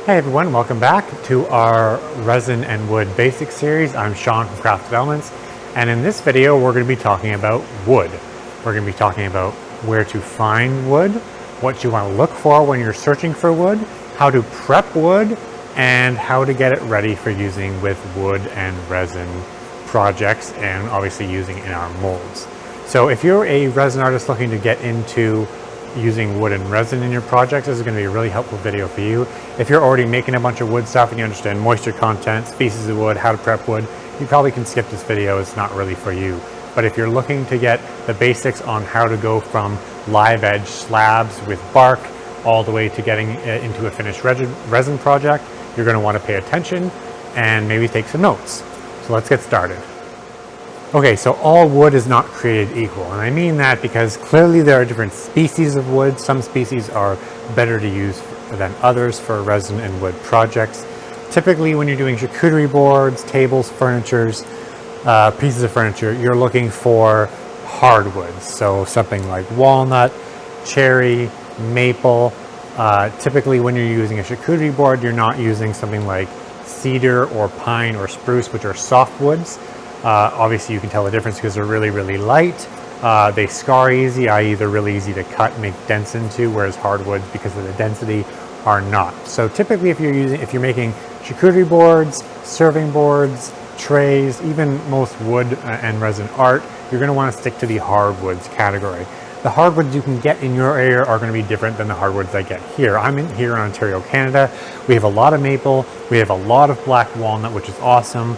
Hey everyone, welcome back to our resin and wood basics series. I'm Sean from Crafted Elements, and in this video we're going to be talking about wood. We're going to be talking about where to find wood, what you want to look for when you're searching for wood, how to prep wood, and how to get it ready for using with wood and resin projects, and obviously using in our molds. So if you're a resin artist looking to get into using wood and resin in your projects, this is going to be a really helpful video for you. If you're already making a bunch of wood stuff and you understand moisture content, species of wood, how to prep wood, you probably can skip this video. It's not really for you. But if you're looking to get the basics on how to go from live edge slabs with bark all the way to getting into a finished resin project, you're going to want to pay attention and maybe take some notes. So let's get started. Okay, so all wood is not created equal, and I mean that because clearly there are different species of wood. Some species are better to use than others for resin and wood projects. Typically when you're doing charcuterie boards, tables, furnitures, pieces of furniture, you're looking for hardwoods. So something like walnut, cherry, maple. Typically when you're using a charcuterie board, you're not using something like cedar or pine or spruce, which are softwoods. Obviously you can tell the difference because they're really, really light. They scar easy, i.e. they're really easy to cut and make dents into, whereas hardwoods, because of the density, are not. So typically if you're making charcuterie boards, serving boards, trays, even most wood and resin art, you're going to want to stick to the hardwoods category. The hardwoods you can get in your area are going to be different than the hardwoods I get here. I'm here in Ontario, Canada. We have a lot of maple, we have a lot of black walnut, which is awesome.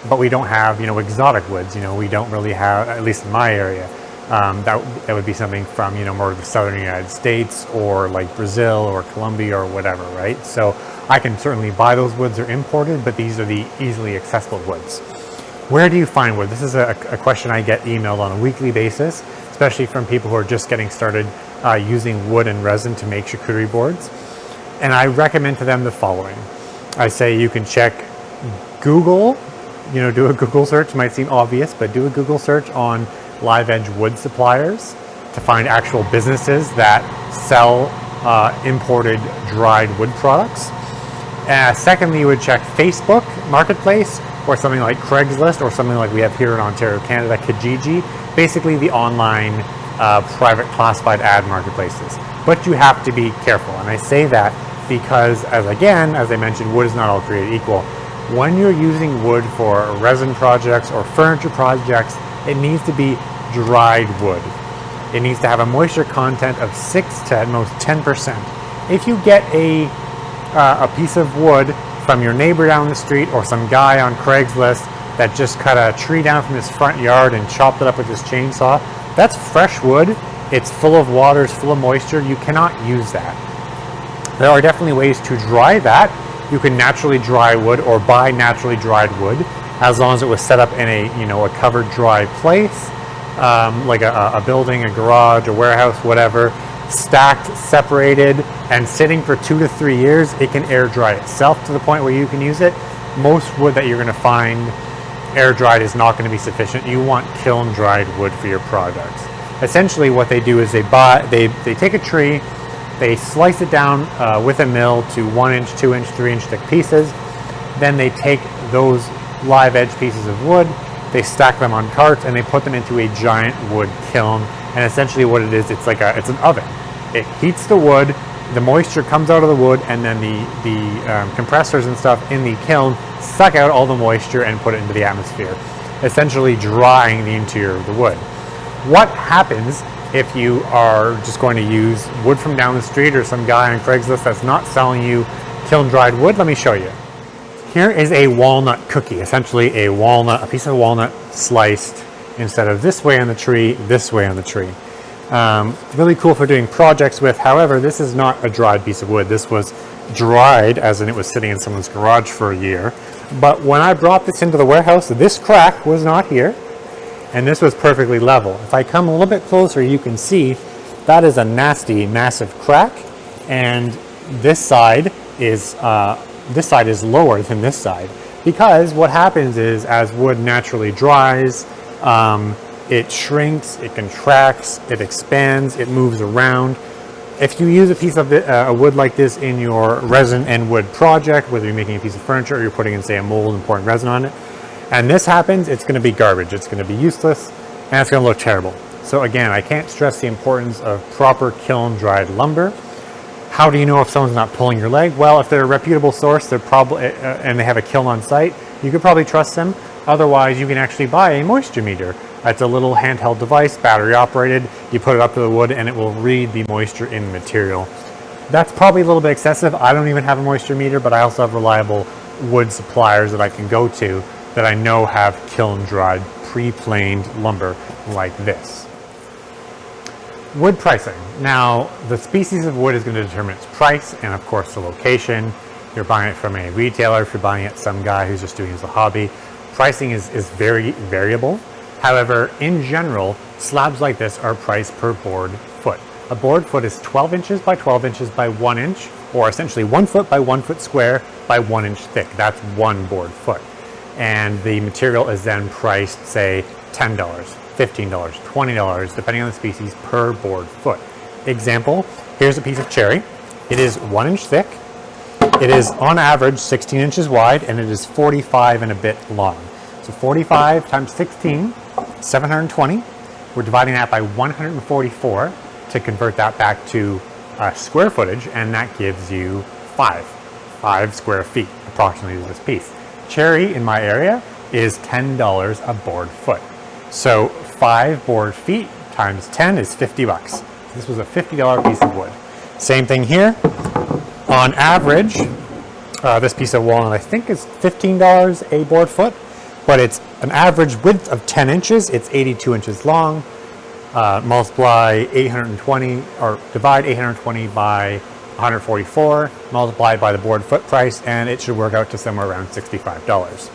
But we don't have, exotic woods. We don't really have, at least in my area, that would be something from, more of the southern United States or like Brazil or Colombia or whatever, right? So I can certainly buy those woods or imported, but these are the easily accessible woods. Where do you find wood? This is a question I get emailed on a weekly basis, especially from people who are just getting started using wood and resin to make charcuterie boards. And I recommend to them the following. I say you can check Google. Do a Google search. Might seem obvious, but do a Google search on live edge wood suppliers to find actual businesses that sell imported dried wood products. Secondly, you would check Facebook Marketplace or something like Craigslist or something like we have here in Ontario, Canada, Kijiji, basically the online private classified ad marketplaces. But you have to be careful, and I say that because, as I mentioned, wood is not all created equal. When you're using wood for resin projects or furniture projects, it needs to be dried wood. It needs to have a moisture content of 6 to at most 10%. If you get a piece of wood from your neighbor down the street or some guy on Craigslist that just cut a tree down from his front yard and chopped it up with his chainsaw, that's fresh wood. It's full of water, it's full of moisture. You cannot use that. There are definitely ways to dry that. You can naturally dry wood or buy naturally dried wood, as long as it was set up in a covered dry place, like a building, a garage, a warehouse, whatever, stacked, separated, and sitting for 2 to 3 years. It can air dry itself to the point where you can use it. Most wood that you're going to find air dried is not going to be sufficient. You want kiln dried wood for your products. Essentially what they do is they take a tree, they slice it down with a mill to 1 inch, 2 inch, 3 inch thick pieces. Then they take those live edge pieces of wood, they stack them on carts, and they put them into a giant wood kiln. And essentially what it is, it's an oven. It heats the wood, the moisture comes out of the wood, and then the compressors and stuff in the kiln suck out all the moisture and put it into the atmosphere, essentially drying the interior of the wood. What happens if you are just going to use wood from down the street or some guy on Craigslist that's not selling you kiln dried wood? Let me show you. Here is a walnut cookie, essentially a piece of walnut sliced instead of this way on the tree, this way on the tree. Really cool for doing projects with. However, this is not a dried piece of wood. This was dried, as in it was sitting in someone's garage for a year. But when I brought this into the warehouse, this crack was not here. And this was perfectly level. If I come a little bit closer, you can see that is a nasty, massive crack, and this side is lower than this side, because what happens is, as wood naturally dries, it shrinks, it contracts, it expands, it moves around. if you use a piece of a wood like this in your resin and wood project, whether you're making a piece of furniture or you're putting in, say, a mold and pouring resin on it, and this happens, it's going to be garbage. It's going to be useless, and it's going to look terrible. So again, I can't stress the importance of proper kiln-dried lumber. How do you know if someone's not pulling your leg? Well, if they're a reputable source, they're probably and they have a kiln on site, you could probably trust them. Otherwise, you can actually buy a moisture meter. It's a little handheld device, battery operated. You put it up to the wood and it will read the moisture in the material. That's probably a little bit excessive. I don't even have a moisture meter, but I also have reliable wood suppliers that I can go to that I know have kiln-dried, pre-planed lumber like this. Wood pricing. Now, the species of wood is going to determine its price and, of course, the location. If you're buying it from a retailer, if you're buying it from some guy who's just doing it as a hobby, pricing is very variable. However, in general, slabs like this are priced per board foot. A board foot is 12 inches by 12 inches by 1 inch, or essentially 1 foot by 1 foot square by 1 inch thick. That's one board foot. And the material is then priced, say, $10, $15, $20, depending on the species, per board foot. Example, here's a piece of cherry. It is 1 inch thick. It is on average 16 inches wide, and it is 45 and a bit long. So 45 times 16, 720. We're dividing that by 144 to convert that back to square footage, and that gives you 5 square feet approximately to this piece. Cherry in my area is $10 a board foot. So 5 board feet times 10 is 50 bucks. This was a $50 piece of wood. Same thing here. On average, this piece of walnut I think is $15 a board foot, but it's an average width of 10 inches. It's 82 inches long. Multiply 820 or divide 820 by 144, multiplied by the board foot price, and it should work out to somewhere around $65.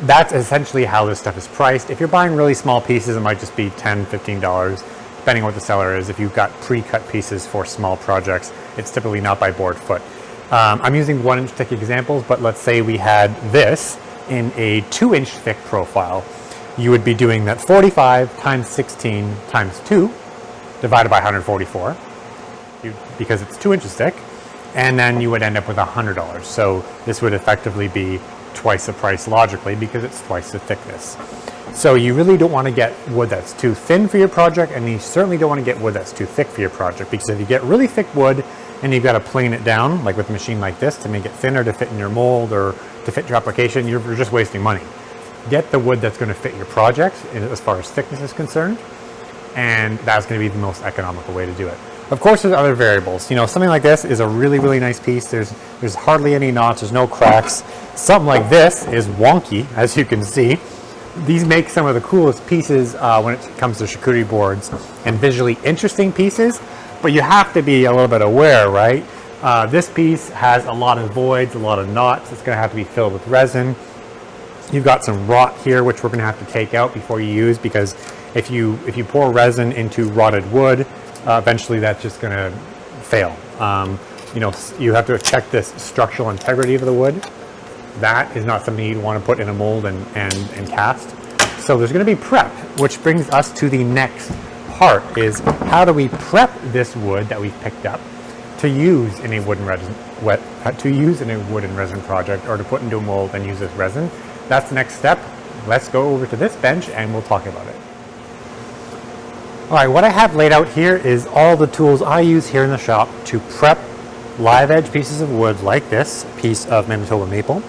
That's essentially how this stuff is priced. If you're buying really small pieces, it might just be $10, $15, depending on what the seller is. If you've got pre-cut pieces for small projects, it's typically not by board foot. I'm using 1 inch thick examples, but let's say we had this in a 2 inch thick profile. You would be doing that 45 times 16 times 2 divided by 144 because it's 2 inches thick, and then you would end up with $100. So this would effectively be twice the price logically because it's twice the thickness. So you really don't want to get wood that's too thin for your project, and you certainly don't want to get wood that's too thick for your project, because if you get really thick wood and you've got to plane it down, like with a machine like this, to make it thinner to fit in your mold or to fit your application, you're just wasting money. Get the wood that's going to fit your project as far as thickness is concerned, and that's going to be the most economical way to do it. Of course, there's other variables. You know, something like this is a really nice piece. There's hardly any knots, there's no cracks. Something like this is wonky, as you can see. These make some of the coolest pieces when it comes to charcuterie boards and visually interesting pieces, but you have to be a little bit aware, right? This piece has a lot of voids, a lot of knots. It's going to have to be filled with resin. You've got some rot here, which we're going to have to take out before you use, because if you pour resin into rotted wood, eventually that's just going to fail. You know, you have to check this structural integrity of the wood. That is not something you'd want to put in a mold and cast. So there's going to be prep, which brings us to the next part, is how do we prep this wood that we've picked up to use in a wood and resin project, or to put into a mold and use as resin. That's the next step. Let's go over to this bench and we'll talk about it. All right, what I have laid out here is all the tools I use here in the shop to prep live edge pieces of wood like this piece of Manitoba maple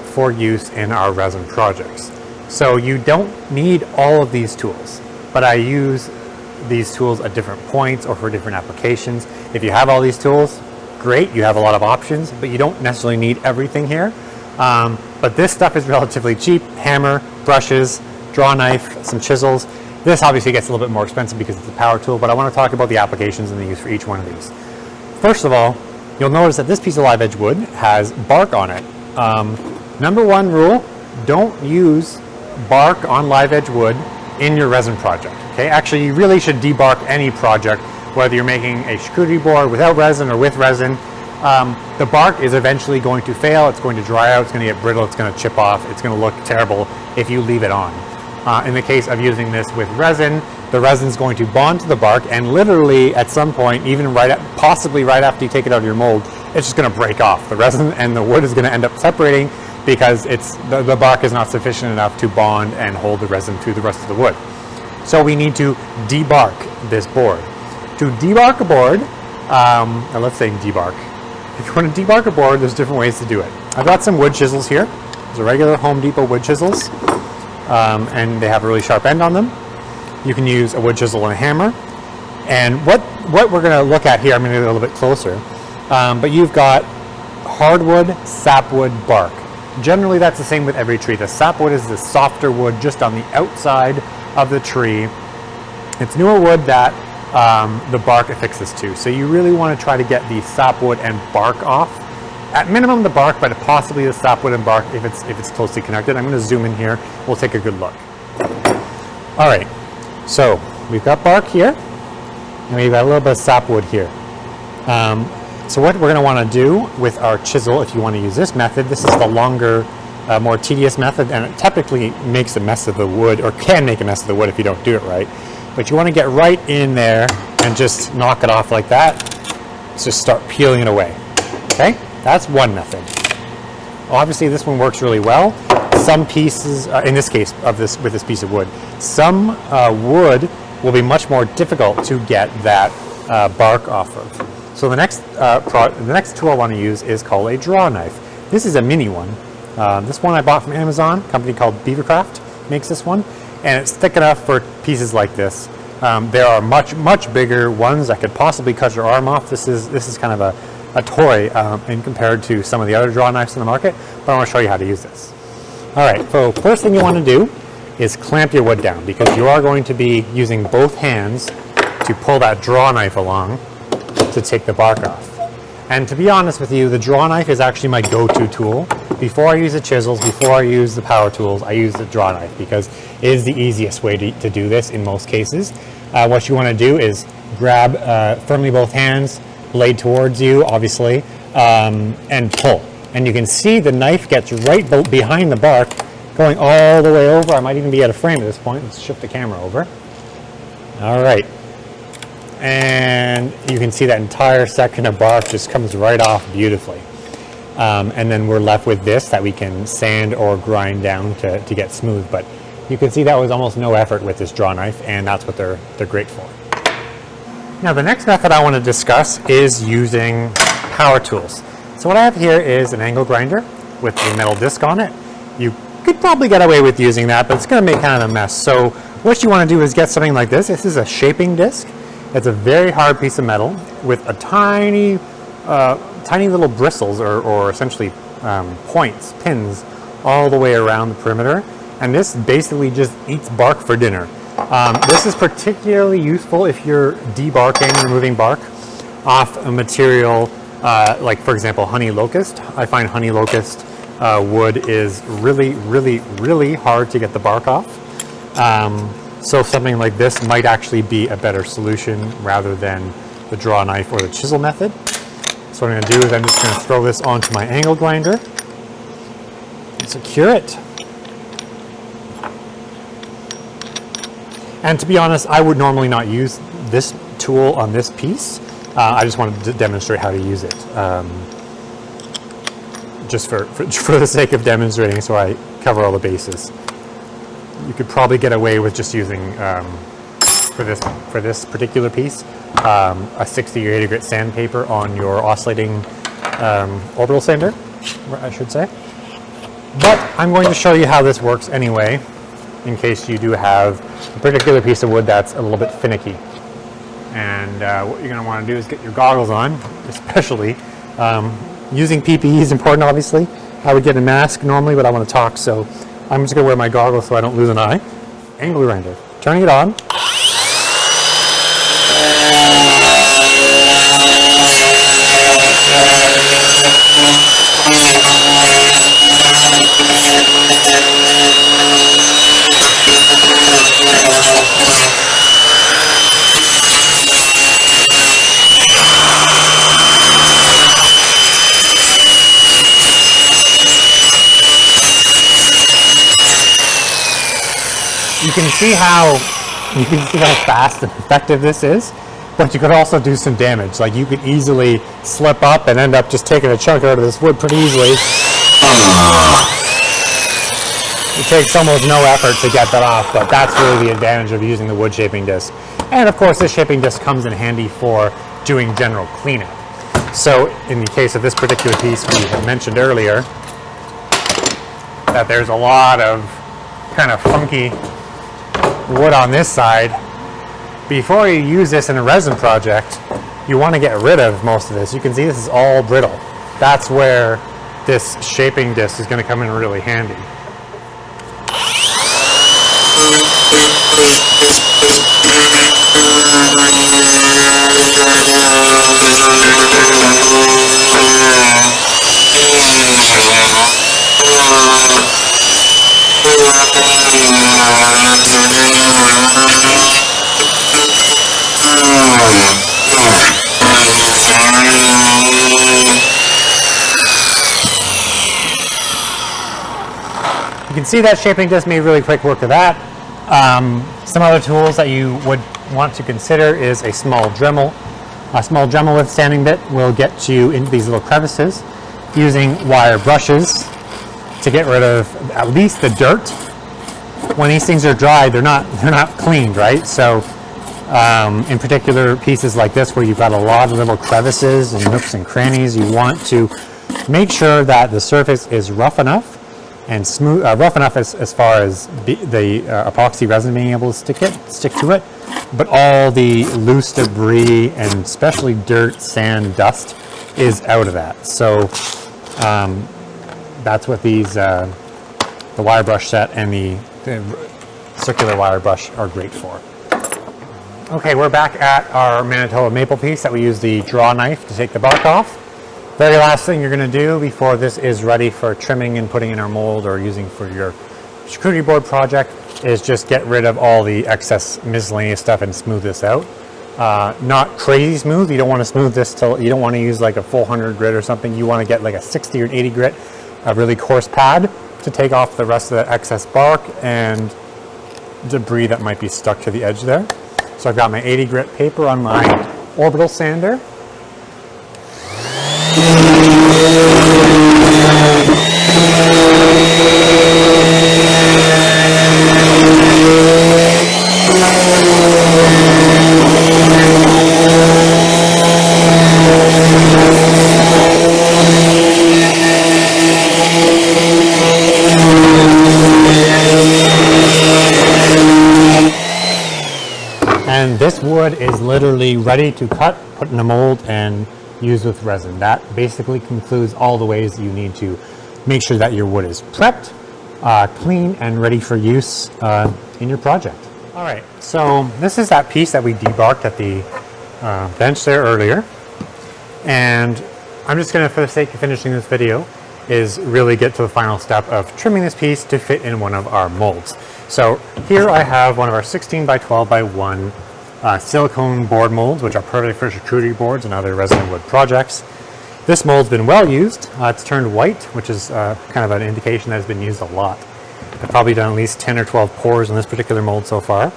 for use in our resin projects. So you don't need all of these tools, but I use these tools at different points or for different applications. If you have all these tools, great, you have a lot of options, but you don't necessarily need everything here. But this stuff is relatively cheap: hammer, brushes, draw knife, some chisels. This obviously gets a little bit more expensive because it's a power tool, but I want to talk about the applications and the use for each one of these. First of all, you'll notice that this piece of live edge wood has bark on it. Number one rule, don't use bark on live edge wood in your resin project. Okay, actually you really should debark any project, whether you're making a charcuterie board without resin or with resin. The bark is eventually going to fail, it's going to dry out, it's going to get brittle, it's going to chip off, it's going to look terrible if you leave it on. In the case of using this with resin, the resin's going to bond to the bark, and literally at some point, even possibly right after you take it out of your mold, it's just going to break off. The resin and the wood is going to end up separating because the bark is not sufficient enough to bond and hold the resin to the rest of the wood. So we need to debark this board. To debark a board, let's say debark. If you want to debark a board, there's different ways to do it. I've got some wood chisels here. These are regular Home Depot wood chisels, and they have a really sharp end on them. You can use a wood chisel and a hammer. And what we're going to look at here, I'm going to get a little bit closer, but you've got hardwood, sapwood, bark. Generally, that's the same with every tree. The sapwood is the softer wood just on the outside of the tree. It's newer wood that the bark affixes to. So you really want to try to get the sapwood and bark off. At minimum the bark, but possibly the sapwood and bark if it's closely connected. I'm going to zoom in here. We'll take a good look. All right, so we've got bark here, and we've got a little bit of sapwood here. So what we're going to want to do with our chisel, if you want to use this method, this is the longer, more tedious method, and it typically makes a mess of the wood, or can make a mess of the wood if you don't do it right. But you want to get right in there and just knock it off like that. Just start peeling it away. Okay, that's one method. Obviously, this one works really well. Some pieces, in this case, with this piece of wood, some wood will be much more difficult to get that bark off of. So the next tool I want to use is called a draw knife. This is a mini one. This one I bought from Amazon. A company called Beavercraft makes this one, and it's thick enough for pieces like this. There are much bigger ones that could possibly cut your arm off. This is kind of a toy in compared to some of the other draw knives in the market, but I want to show you how to use this. All right, so first thing you want to do is clamp your wood down, because you are going to be using both hands to pull that draw knife along to take the bark off. And to be honest with you, the draw knife is actually my go-to tool. Before I use the chisels, before I use the power tools, I use the draw knife because it is the easiest way to do this in most cases. What you want to do is grab firmly both hands, blade towards you, obviously, and pull. And you can see the knife gets right behind the bark, going all the way over. I might even be out of frame at this point. Let's shift the camera over. All right. And you can see that entire section of bark just comes right off beautifully. And then we're left with this that we can sand or grind down to get smooth. But you can see that was almost no effort with this draw knife, and that's what they're great for. Now the next method I want to discuss is using power tools. So what I have here is an angle grinder with a metal disc on it. You could probably get away with using that, but it's going to make kind of a mess. So what you want to do is get something like this. This is a shaping disc. It's a very hard piece of metal with a tiny little bristles or essentially pins all the way around the perimeter. And this basically just eats bark for dinner. This is particularly useful if you're debarking, removing bark off a material like, for example, honey locust. I find honey locust wood is really hard to get the bark off. So something like this might actually be a better solution rather than the draw knife or the chisel method. So what I'm going to do is I'm just going to throw this onto my angle grinder and secure it. And to be honest, I would normally not use this tool on this piece. I just wanted to demonstrate how to use it, just for the sake of demonstrating, so I cover all the bases. You could probably get away with just using, for this particular piece, a 60 or 80 grit sandpaper on your oscillating orbital sander, I should say. But I'm going to show you how this works anyway, in case you do have a particular piece of wood that's a little bit finicky. And what you're going to want to do is get your goggles on, especially. Using PPE is important, obviously. I would get a mask normally, but I want to talk, so I'm just going to wear my goggles so I don't lose an eye. Angle grinder. Turning it on. You can see how You can see how fast and effective this is, but you could also do some damage. Like you could easily slip up and end up just taking a chunk out of this wood pretty easily. It takes almost no effort to get that off, but that's really the advantage of using the wood shaping disc. And of course, this shaping disc comes in handy for doing general cleanup. So in the case of this particular piece, we had mentioned earlier that there's a lot of kind of funky wood on this side. Before you use this in a resin project, you want to get rid of most of this. You can see this is all brittle. That's where this shaping disc is going to come in really handy. You can see that shaping disc made really quick work of that. Some other tools that you would want to consider is a small Dremel. A small Dremel withstanding bit will get you into these little crevices using wire brushes to get rid of at least the dirt. When these things are dry, they're not cleaned, right? So in particular pieces like this where you've got a lot of little crevices and nooks and crannies, you want to make sure that the surface is rough enough and smooth, rough enough as far as the epoxy resin being able to stick to it, but all the loose debris and especially dirt, sand, dust is out of that. So that's what these the wire brush set and the circular wire brush are great for. Okay, we're back at our Manitoba maple piece that we use the draw knife to take the bark off. Very last thing you're going to do before this is ready for trimming and putting in our mold or using for your charcuterie board project is just get rid of all the excess miscellaneous stuff and smooth this out. Not crazy smooth. You don't want to smooth this till, you don't want to use like a full 100 grit or something. You want to get like a 60 or 80 grit, a really coarse pad to take off the rest of the excess bark and debris that might be stuck to the edge there. So I've got my 80 grit paper on my orbital sander. And this wood is literally ready to cut, put in a mold, and use with resin. That basically concludes all the ways you need to make sure that your wood is prepped, clean, and ready for use in your project. All right, so this is that piece that we debarked at the bench there earlier. And I'm just gonna, for the sake of finishing this video, is really get to the final step of trimming this piece to fit in one of our molds. So here I have one of our 16 by 12 by 1 silicone board molds, which are perfect for charcuterie boards and other resin and wood projects. This mold's been well used. It's turned white, which is kind of an indication that it's been used a lot. I've probably done at least 10 or 12 pours in this particular mold so far.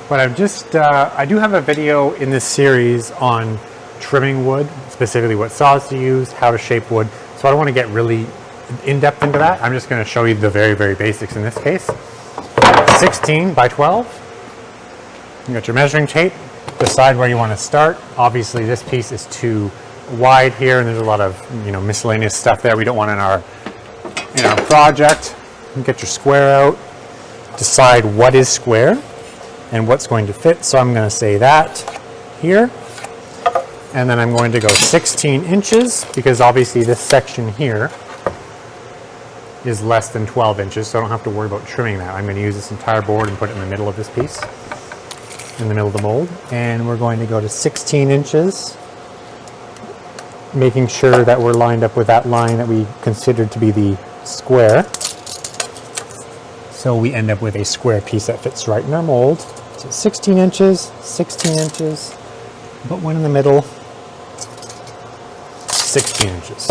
But I've just, I do have a video in this series on trimming wood, specifically what saws to use, how to shape wood. So I don't want to get really in-depth into that. I'm just going to show you the very, very basics in this case. 16 by 12. You got your measuring tape. Decide where you want to start. Obviously, this piece is too wide here, and there's a lot of miscellaneous stuff there we don't want in our project. You get your square out. Decide what is square and what's going to fit. So I'm going to say that here, and then I'm going to go 16 inches because obviously this section here is less than 12 inches, so I don't have to worry about trimming that. I'm going to use this entire board and put it in the middle of this piece, in the middle of the mold. And we're going to go to 16 inches, making sure that we're lined up with that line that we considered to be the square. So we end up with a square piece that fits right in our mold. So 16 inches, put one in the middle, 16 inches.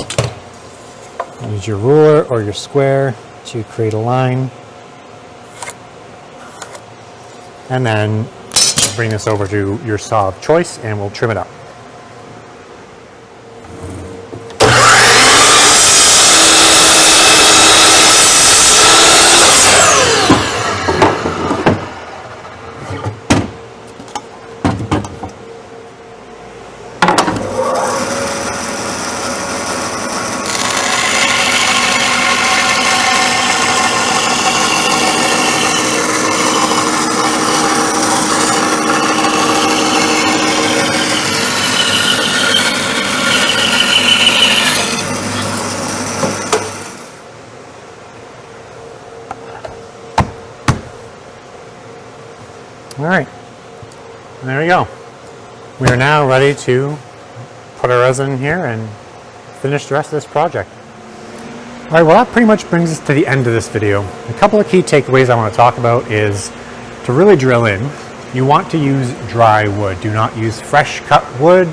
Use your ruler or your square to create a line. And then bring this over to your saw of choice and we'll trim it up. All right, and there we go. We are now ready to put our resin in here and finish the rest of this project. All right, well that pretty much brings us to the end of this video. A couple of key takeaways I want to talk about is to really drill in, you want to use dry wood. Do not use fresh cut wood.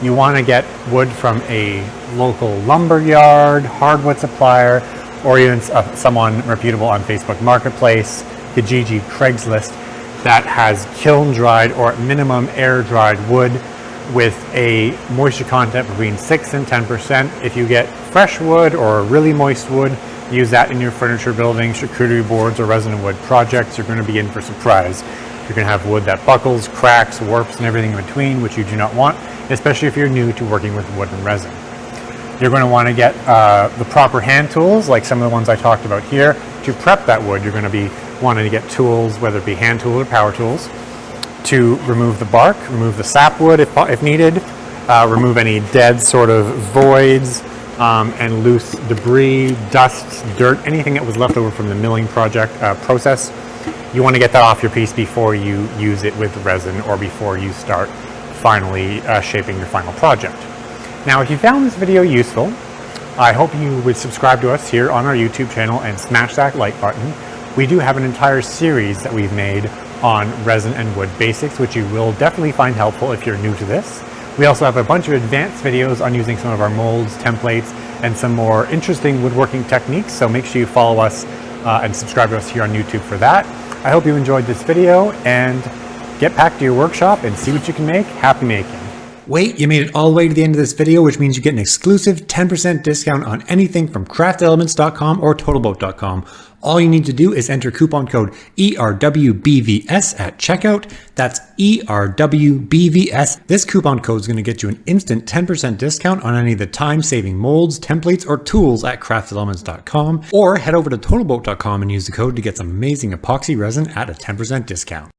You want to get wood from a local lumber yard, hardwood supplier, or even someone reputable on Facebook Marketplace, Kijiji, Craigslist, that has kiln dried or at minimum air dried wood with a moisture content between 6 and 10%. If you get fresh wood or really moist wood, use that in your furniture building, charcuterie boards, or resin and wood projects. You're going to be in for a surprise. You're going to have wood that buckles, cracks, warps, and everything in between, which you do not want, especially if you're new to working with wood and resin. You're going to want to get the proper hand tools, like some of the ones I talked about here. To prep that wood, you're going to be wanting to get tools, whether it be hand tools or power tools, to remove the bark, remove the sapwood if needed, remove any dead sort of voids and loose debris, dust, dirt, anything that was left over from the milling process. You want to get that off your piece before you use it with resin or before you start finally shaping your final project. Now, if you found this video useful, I hope you would subscribe to us here on our YouTube channel and smash that like button. We do have an entire series that we've made on resin and wood basics, which you will definitely find helpful if you're new to this. We also have a bunch of advanced videos on using some of our molds, templates, and some more interesting woodworking techniques. So make sure you follow us and subscribe to us here on YouTube for that. I hope you enjoyed this video and get back to your workshop and see what you can make. Happy making. Wait, you made it all the way to the end of this video, which means you get an exclusive 10% discount on anything from craftelements.com or totalboat.com. All you need to do is enter coupon code ERWBVS at checkout. That's ERWBVS. This coupon code is going to get you an instant 10% discount on any of the time-saving molds, templates, or tools at craftelements.com, or head over to totalboat.com and use the code to get some amazing epoxy resin at a 10% discount.